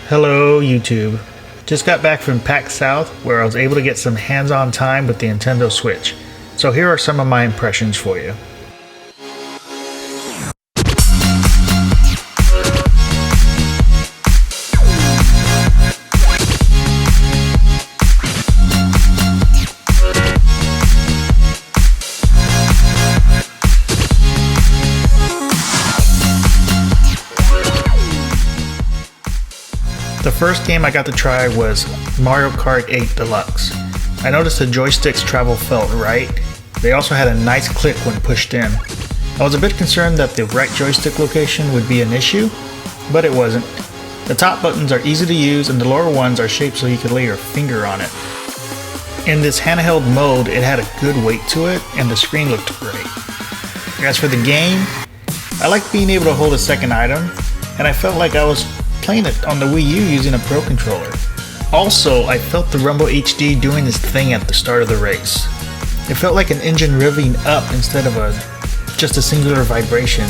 Hello YouTube. Just got back from PAX South where I was able to get some hands-on time with the Nintendo Switch. So here are some of my impressions for you. The first game I got to try was Mario Kart 8 Deluxe. I noticed the joystick's travel felt right. They also had a nice click when pushed in. I was a bit concerned that the right joystick location would be an issue, but it wasn't. The top buttons are easy to use and the lower ones are shaped so you could lay your finger on it. In this handheld mode, it had a good weight to it and the screen looked great. As for the game, I liked being able to hold a second item, and I felt like I was playing it on the Wii U using a Pro Controller. Also, I felt the Rumble HD doing its thing at the start of the race. It felt like an engine revving up instead of just a singular vibration.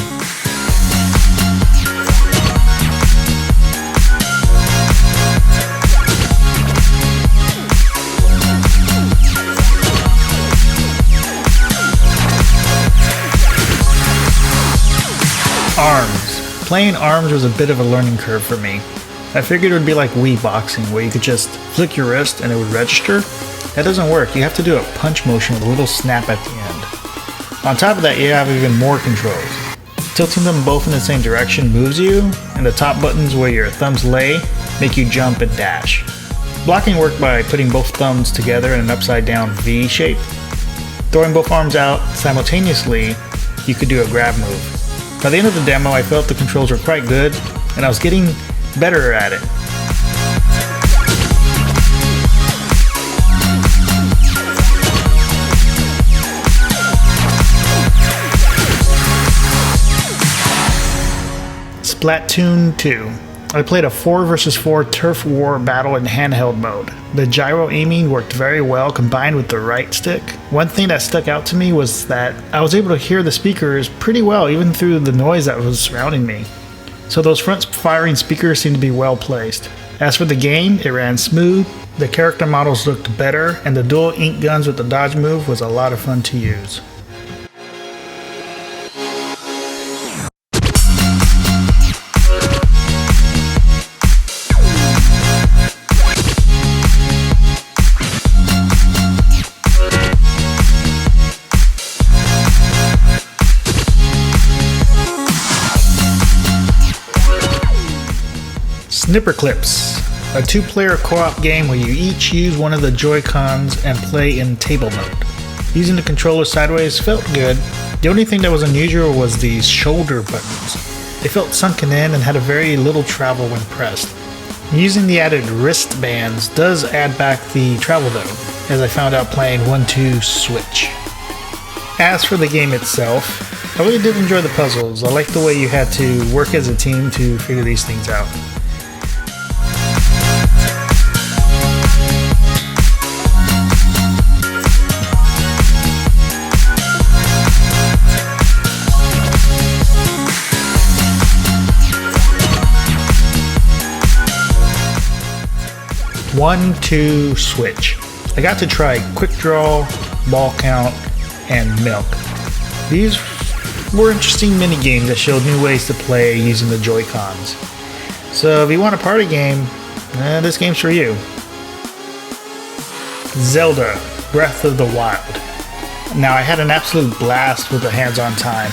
ARMS. Playing ARMS was a bit of a learning curve for me. I figured it would be like Wii Boxing, where you could just flick your wrist and it would register. That doesn't work. You have to do a punch motion with a little snap at the end. On top of that, you have even more controls. Tilting them both in the same direction moves you, and the top buttons where your thumbs lay make you jump and dash. Blocking worked by putting both thumbs together in an upside down V shape. Throwing both arms out simultaneously, you could do a grab move. By the end of the demo, I felt the controls were quite good, and I was getting better at it. Splatoon 2. I played a 4 vs 4 turf war battle in handheld mode. The gyro aiming worked very well combined with the right stick. One thing that stuck out to me was that I was able to hear the speakers pretty well even through the noise that was surrounding me. So those front firing speakers seemed to be well placed. As for the game, it ran smooth, the character models looked better, and the dual ink guns with the dodge move was a lot of fun to use. SnipperClips, a two-player co-op game where you each use one of the Joy-Cons and play in table mode. Using the controller sideways felt good. The only thing that was unusual was the shoulder buttons. They felt sunken in and had a very little travel when pressed. Using the added wristbands does add back the travel though, as I found out playing 1-2 Switch. As for the game itself, I really did enjoy the puzzles. I liked the way you had to work as a team to figure these things out. One, two, switch. I got to try quick draw, ball count, and milk. These were interesting mini games that showed new ways to play using the Joy-Cons. So if you want a party game, this game's for you. Zelda, Breath of the Wild. Now I had an absolute blast with the hands-on time.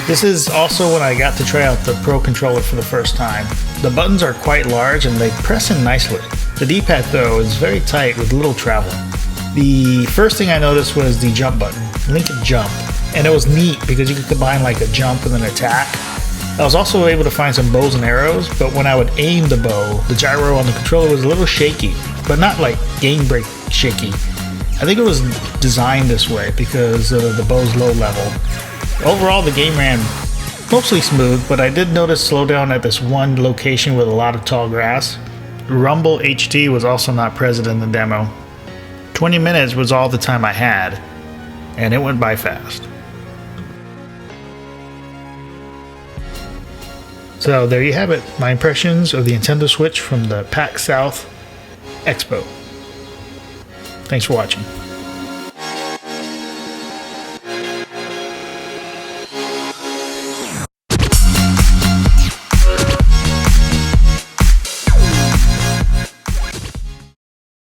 This is also when I got to try out the Pro Controller for the first time. The buttons are quite large and they press in nicely. The D-pad though is very tight with little travel. The first thing I noticed was the jump button, Link Jump, and it was neat because you could combine like a jump with an attack. I was also able to find some bows and arrows, but when I would aim the bow, the gyro on the controller was a little shaky, but not like game break shaky. I think it was designed this way because of the bow's low level. Overall, the game ran mostly smooth, but I did notice slowdown at this one location with a lot of tall grass. Rumble HD was also not present in the demo. 20 minutes was all the time I had, and it went by fast. So there you have it, my impressions of the Nintendo Switch from the PAX South Expo. Thanks for watching.